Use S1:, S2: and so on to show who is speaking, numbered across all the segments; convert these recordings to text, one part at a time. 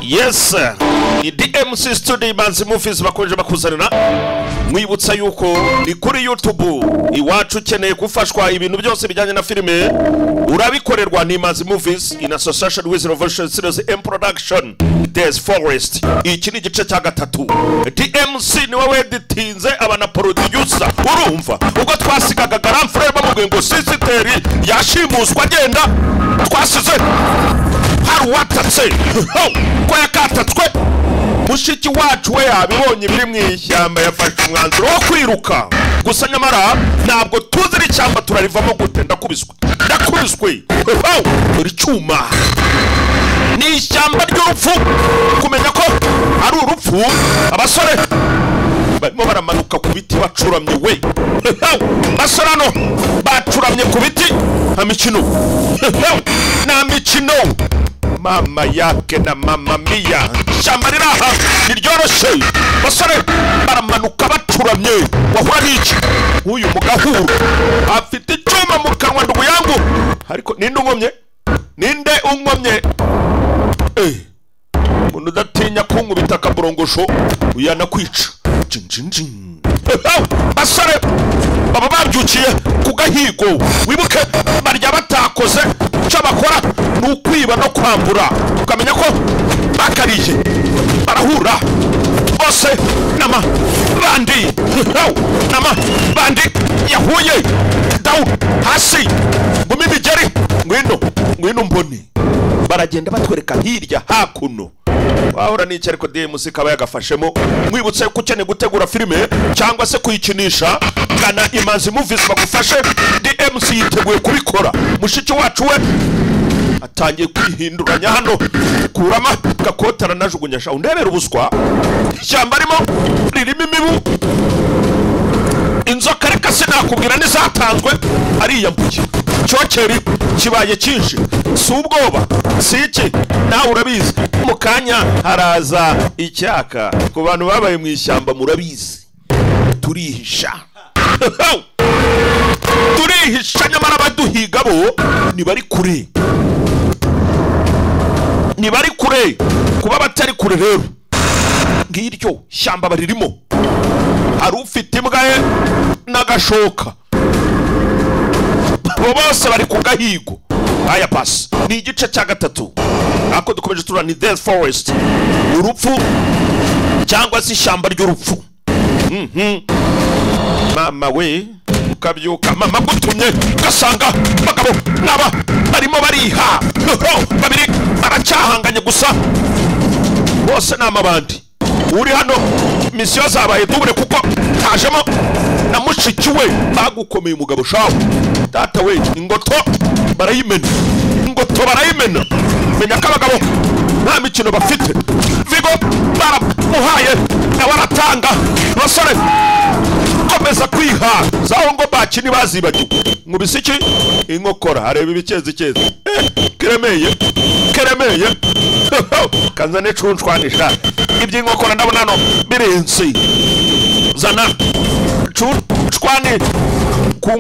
S1: Yes, DMC Studio Imanzi Movies bakomeje bakuzanira mwibutsa yuko ni kuri YouTube iwacu ukeneye gufashwa ibintu byose bijyanye na filime urabikorerwa ni Imanzi Movies in association with Revolution Series and Production Des Forest. Iki ni igice cya gatatu. DMC ni wowe editinze abana producer urumva ubwo twasigaga Grand Frère bamubwiye ngo sisiteri yashimuswa agenda twasize hari watatse ko yakatatswe mushiki wacu we yabibonye biri mu ishyamba yafashe umwanzuro wo kwiruka gusa nyamara ntabwo tuzi icyamba turarivamo gute ndakubiswe uri cyuma ni ishyamba ry'urupfu kumenya ko ari urupfu abasore barimo baramanuka ku biti bacuramye we basorano bacuramye ku biti nta mikino mama yake na mama mia shamba riraha niryoroshe basore baramanuka bacuramye wahura n'iki uyu mugahuru afite icyuma mu kanwa ndugu yangu ariko ninde ungomye umuntu udatinya kunkubita akaburongosho uyanakwica basore baba babyukiye ku gahigo wibuke barya batakoze icyo bakora ni ukwiba no kwambura ukamenya ko bakariye barahura bose n'amabandi yahuye dawu hasi mu mimigeri ngwino mboni baragenda batwereka hirya hakuno wahora n'icyo ariko DMC kaba yagafashemo mwibutse ko ukeneye gutegura filime cyangwa se kuyikinisha gana Imanzi Movies bagufashe DMC yiteguye kubikora mushiki wacu we atangiye kwihinduranya hano kurama gakotara najugunya sha undebera ubuswa ishyamba arimo ririmo imibu inzoka reka sinakubwira nizatanzwe ariyambuye cyokeri kibaye cyinshi si ubwoba si iki nawe urabizi mu kanya haraza icyaka ku bantu babaye mu ishyamba murabizi turihisha nyamara baduhiga bo nibari kure kuba batari kure rero ngiryo shyamba baririmo hari ufite imbwa ye n'agashoka bose bari ku gahigo aya pasi ni igice cya gatatu ako dukomeje turana ni Des Forest urupfu cyangwa se ishyamba ry'urupfu mama we ukabyuka mama gutumye gasanga bagabo naba barimo bariha babiri baracyahanganye gusa bose n'amabandi uri hano misiyo zabaye dubure kuko tajemo na mushiki we bagukomeye umugabo shawo data we ingoto barayimena menya ko abagabo nta mikino bafite vigo baramuhaye nawe aratanga basore komeza kwiha zaho ngo bakini bazibagiwe nkubise iki inkokora hareba ibikezi keremeye kanzane cunshwanisha iby'inkokora ndabona no birenze zana cunshwani ku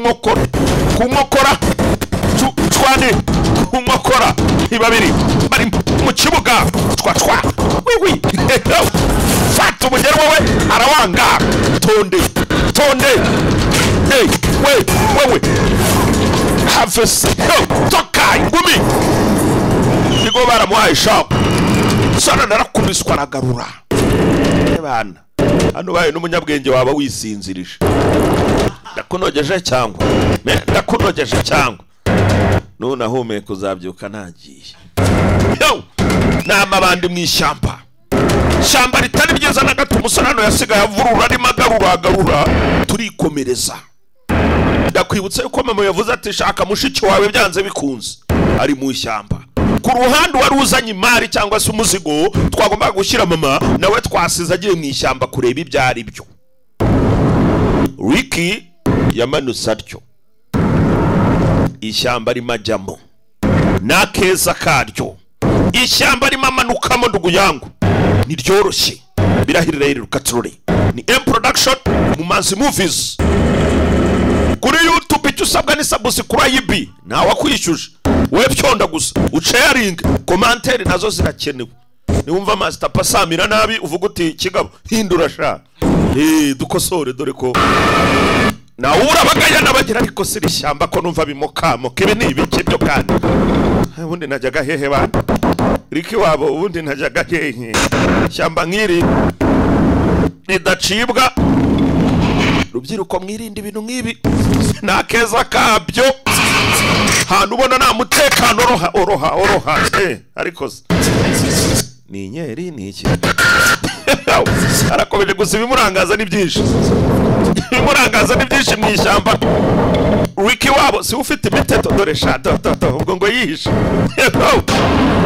S1: nkokora ibabiri bari mu kibuga cwa fata umugeri wowe arawanga tonde wewe havese toka ingumi nigo baramuhaye shapo sana narakubiswa aragarura bana hano baye n'umunyabwenge waba wisinzirije ndakunogeje cyangwa none ahumeka uzabyuka nagiye n'amabandi mu ishyamba ritari byiza na gato umusarano yasigaye avurura arimo agarura turikomereza ndakwibutsa yuko mama yavuze ati shaka mushiki wawe byanze bikunze ari mu ishyamba ku ruhande wari uzanye imari cyangwa se umuzigo twagombaga gushyira mama nawe twasize agiye mu ishyamba kureba ibyo ari byo Ricky yamanutse atyo ishyamba rimajyamo n'akeza karyo ishyamba rimamanukamo ndugu yangu niryoroshye birahirira rukaturure ni M Production mu Imanzi Movies kuri YouTube icyo usabwa ni subscribe nawe akwishyuje we byonda gusa ucaring commentaire nazo zirakenewe niwumva master pasamira nabi uvuga uti kigabo hindura sha dukosore dore ko na urabagaya nabagira ariko siri shyamba ko numva bimokamo kibe ni ibiki byo kandi ubundi najyaga hehe bana Riki wabo ubundi najyaga hehe shyamba nkiri ridacibwa rubyiruko mwirinde ibintu nkibi nakeza kabyo hantu ubona nta mutekano oroha ariko ni inyeri ni iki arakomeje gusa ibimurangaza ni byinshi mu ishyamba Riki wabo si ufite imiteto dore sha ubwo ngo yihishe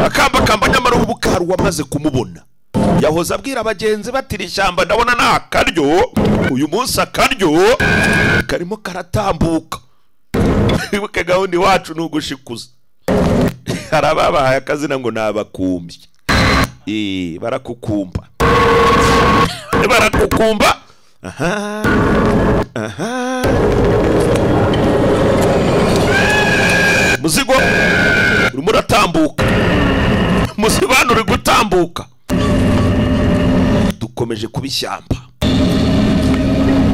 S1: akamba nyamara ubukaru wamaze kumubona yahoza abwira abagenzi batira ishyamba ndabona nta karyo uyu munsi akaryo karimo karatambuka ibuke gahunda iwacu nugushikuza harababahaye akazina ngo nabakumbye barakukumba aha muzigo urimo uratambuka muzigo hano uri gutambuka dukomeje kubishyamba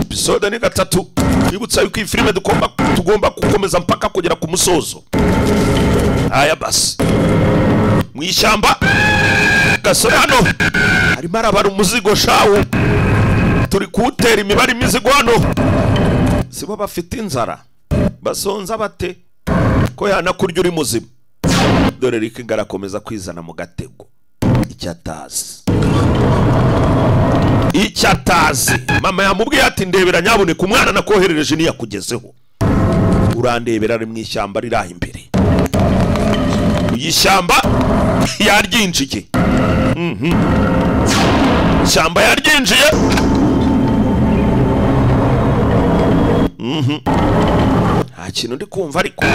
S1: episode ni 3 bibutsa yuko iyi filime tugomba gukomeza mpaka kugera ku musozo aya basi mu ishyamba gasore hano harimo arabara umuzigo shawo turi kuwutera imibare imizigo hano sibo bafite inzara basonza bate ko yanakurya uri muzima dore Riki ngarakomeza kwizana mu gatego icyatazi mama yamubwiye ati ndebera nyaboneka umwana nakoherereje ni yakugezeho urandebera ari mu ishyamba riraha imbere ishyamba yaryinjiye ishyamba yaryinjiye nta kintu ndi kumva ariko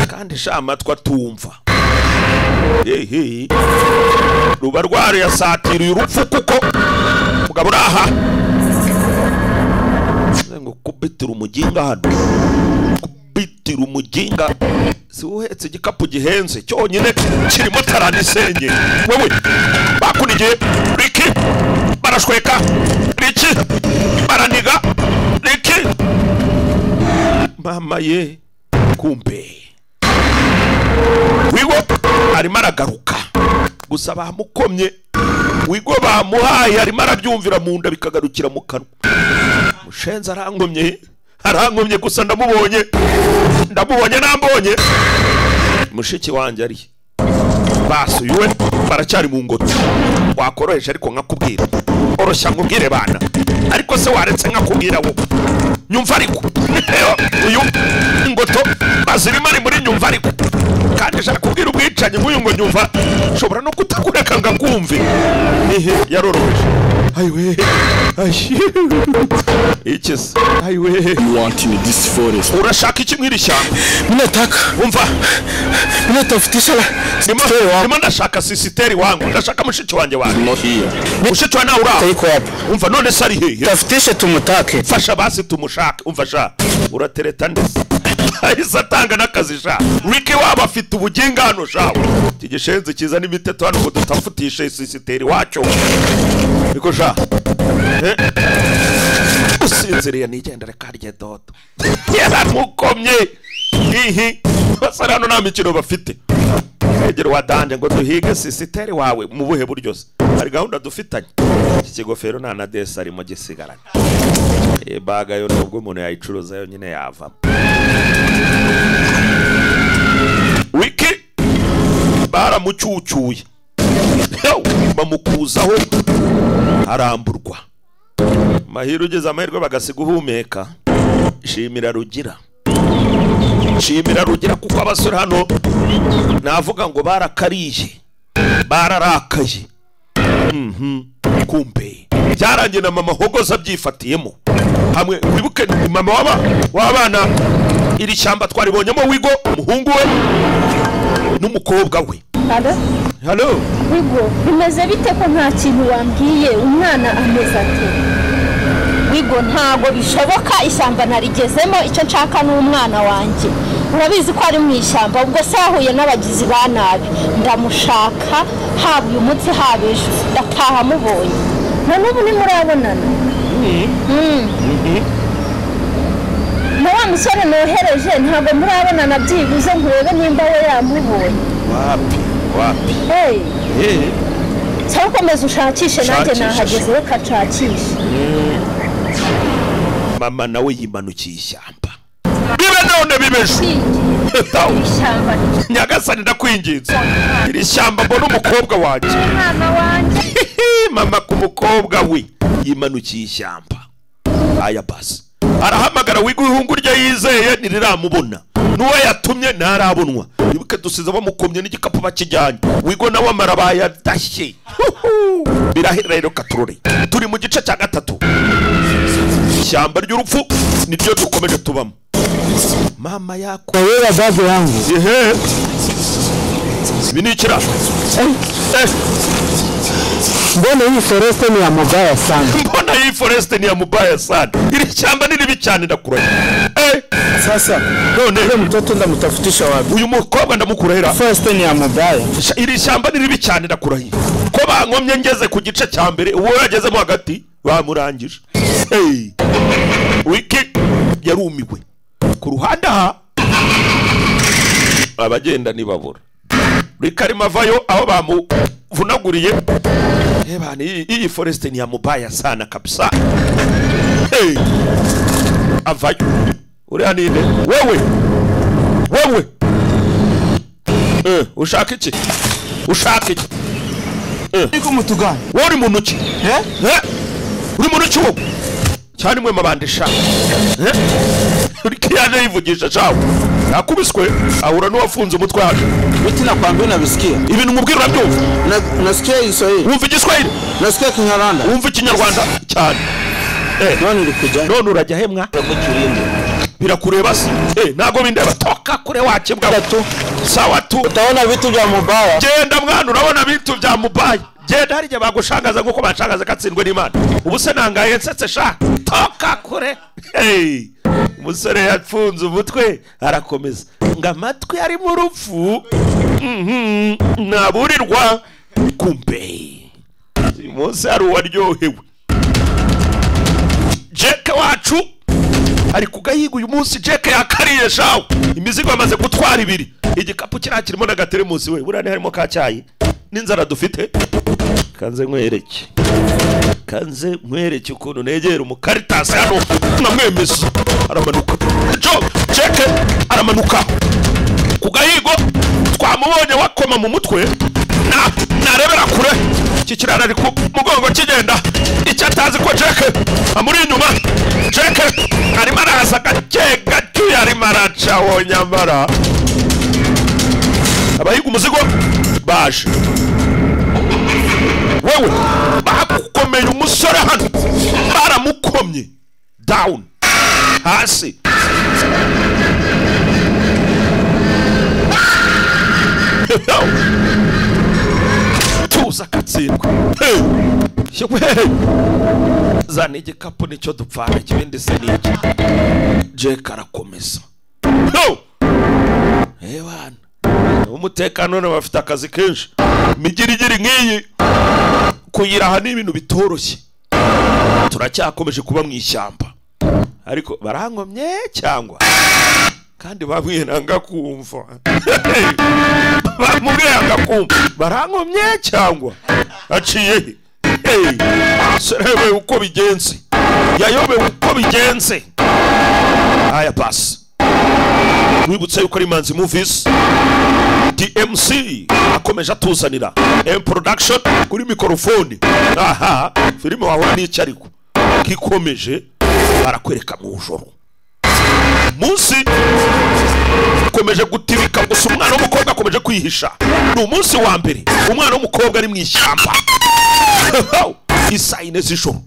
S1: kandi sha amatwi atumva ruba rwari yasatiriye urupfu kuko mugabo uraha ngo kubitira umuginga hano kubitira umuginga si uhetse igikapu gihenze cyonyine kirimo taranisenye wowe bakunigiye Riki barashweka Riki baraniga Riki mama ye kumbe wigo arimo aragaruka gusa bamukomye wigo bamuhaye arimo arabyumvira mu nda bikagarukira mu kanwa mushenza arangomye gusa ndamubonye nambonye mushiki wanjye ari basuye baracyari mu ngoto wakoroheje ariko nkakubwira oroshya ngubwire bana ariko se waretse nkakubwira wo nyumva ariko uyu ngoto bazirimo ari muri nyumva ariko kandi shaka kubwira ubwicanye nk'uyu ngo nyumva shobora no kutakureka ngakumve yaroroheje ayiwe ikese ayiwe
S2: you want in this forest
S1: urashaka iki mwiri shyamba
S2: minataka
S1: umva
S2: minatafutisha
S1: ndimo ndashaka sisiteri wangu ndashaka mushiki wanjye
S2: not here
S1: mushiki wa nawe uraho
S2: take up
S1: umva none sari hehe
S2: tafutishe tumutake
S1: fasha basi tumushake umva sha uratereta ndetse ahise atanga n'akazi sha Riki wabo afite ubuginga hano sha iki gishenze kiza n'imiteto hano ngo dutafutishe sisiteri wacu niko sha usinziriye nigendere karye dodo yaramukomye basara hano nta mikino bafite egera wadanje ngo duhige sisiteri wawe mu buhe buryo se hari gahunda dufitanye iki kigofero nta na desi arimo gisigarana baga yo nubwo umuntu yayicuruza yo nyine yava Riki baramucyucyuye bamukuzaho aramburwa mahiro ugeze amahirwe bagasiga uhumeka shimira rugira kuko abasore hano navuga ngo barakariye bararakaye kumbe byarangiye na mama hogoza byifatiyemo hamwe wibuke mama w'abana iri shyamba twaribonyemo wigo umuhungu we n'umukobwa we Hello
S3: Wigo bimeze bite ko nta kintu wambwiye umwana ameze ate Wigo ntago bishoboka ishyamba narigezemo icyo nshaka n'umwana wanjye urabizi ko ari mu ishyamba ubwo sahuye n'abagizi ba nabi ndamushaka haba uyu munsi haba ejo ndataha mubonye none ubu nimurabonana na wa musore nohereje ntabwo murabonana byibuze nkurebe nimba we yamubonye
S1: wapi
S3: cyangwa ukomeza ushakishe nanjye nahageze reka nshakishe
S1: mama nawe yimanukiye ishyamba bibe none bibeje nyagasani ndakwinginze iri shyamba mbona umukobwa wanjye
S3: umwana wanjye
S1: mama ku mukobwa we yimanukiye ishyamba aya basi arahamagara wiguhungu rye yizeye niriramubona nuwe yatumye ntarabonwa ibuke dusize bamukomye n'igikapu bakijyanye wigo nawe amarabaya dashye birahera rero katurore turi mu gice cya gatatu ishyamba ry'urupfu niryo dukomeje tubamo mama yako
S2: wewe baba yangu
S1: binikira
S2: mbona hii forest ni ya mubaya sana
S1: mbona hii forest ni ya mubaya sana iri shyamba ni ribi cyane ndakuraye
S2: sasa
S1: none
S2: ule mtoto ndamutafutisha wapi
S1: uyu mukobwa ndamukurahira
S2: forest ni ya mubaya
S1: iri shyamba ni ribi cyane ndakuraye ko bankomye ngeze ku gice cya mbere uwo yagezemo hagati bamurangije wiki yarumiwe ku ruhande aha abagenda nibabura rikarima vayo aho bamuvunaguriye bana iyi forest ni ya mubaya sana kabisa avayo uri haninde wewe ushaka iki
S2: niko mutugana
S1: uri mu ntoki uri mu ntoki wowe cyane mwe mabandisha uri kiyaje yivugisha chawo yakubiswe ahura n'uwafunze umutwe haje
S2: biti nakwambia nabisikia
S1: ibintu mubwira urabyumva
S2: nasikia Kiswahili
S1: wumva Igiswahili
S2: nasikia Kinyarwanda
S1: wumva Ikinyarwanda cyane
S2: none uri kujya
S1: none urajya hemwa birakureba si nago bindeba toka kure wache mbwa tu sawa tu
S2: utaona vitu vya mubaya
S1: genda mwana urabona vitu vya mubaya genda harije bagushangaza nguko bashangaza katsindwe n'Imana ubuse nangaye nsetse sha toka kure umusore yapfunze umutwe arakomeza ngamatwi ari mu rupfu naburirwa kumbe umunsi ari uwaryohewe Jeke wacu ari kugahiga uyu munsi Jeke yakariye shawo imizigo amaze gutwara ibiri igikapu kirakirimo n'agateremusi we burane harimo ka cyayi n'inzara dufite kanze nkwereke ukuntu negera umukaritasi hano namwemeza aramanuka Jeke aramanuka kugahigo twamubonye wakoma mu mutwe narebera kure kikirana ari ku mugongo kigenda icyo atazi ko Jeke amuri inyuma Jeke arimo araza gake gake arimo araca wonyamara abahiga umuzigo baje wewe bakukomeye umusore hano baramukomye down hasi tuza katsindwa zana igikapu nicyo dupfana kibindi se n'iki Jeke arakomeza bana umutekano n'abafite akazi kenshi migirigiri nk'iyi kuyiraha n'ibintu bitoroshye turacyakomeje kuba mu ishyamba ariko barankomye cyangwa kandi bamwiye nanga kumva bamubwiye nanga kumva barankomye cyangwa aciye serewe uko bigenze yayobe uko bigenze aya pasi wibutse yuko ari Manzi Movies DMC akomeje atuzanira production kuri mikrofone aha filime wahora n'icyo ariko kikomeje barakwereka mu joro munsi komeje gutibika gusa umwana w'umukobwa akomeje kwihisha ni umunsi wa mbere umwana w'umukobwa ari mu ishyamba isayine z'ijoro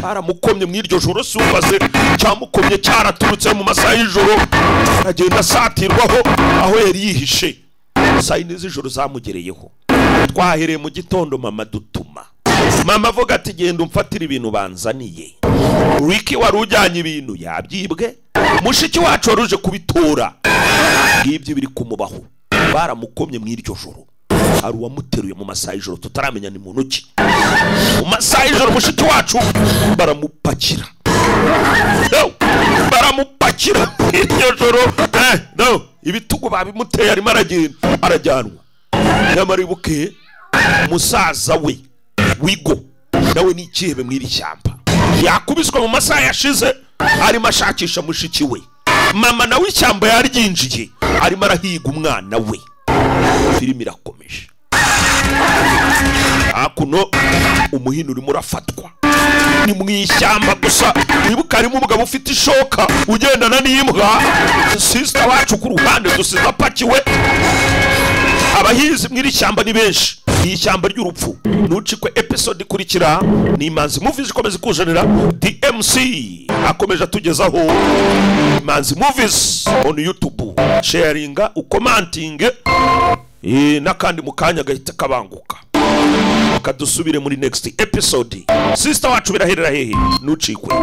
S1: baramukomye mu iryo joro subaze cyamukomye cyaraturutse mu masaha y'ijoro agenda satirwaho aho yari yihishe sayine z'ijoro zamugereyeho twahereye mu gitondo mama dutuma mama avuga ati genda umfatira ibintu banzaniye. Ricky wari ujyanye ibintu yabyibwe, mushiki wacu waruje kubitora. Ngibyo biri kumubaho. Baramukomye mu iryo joro. Hari uwamuteruye mu masaha y'ijoro tutaramenya ni muntu ki. Mu masaha y'ijoro mushiki wacu baramupakira. Baramupakira iryo joro. Ibitugu babimuteye arimo arajyanwa. Nyamara ibuke musaza we Wigo nawe ni ikihebe mu iri shyamba. Yakubiswe mu masaha yashize arimo ashakisha mushiki we. Mama nawe ishyamba yaryinjiye arimo arahiga umwana we. Filimi irakomeje. Akuno umuhino urimo urafatwa. Ni mu ishyamba gusa wibuka harimo umugabo ufite ishoka ugendana n'imbwa. Sister wacu ku ruhande dusiza pakiwe. Abahizi mu iri shyamba ni benshi. Ni ishyamba ry'urupfu. Nucikwe episode ikurikira ni Imanzi Movies ikomeza kujanira. DMC akomeje atugezaho Imanzi Movies on YouTube. Sharinga, ukomantinge nakandi mukanya gahita kabanguka. Kadusubire muri next episode. Sister wacu biraherera hehe nucikwe.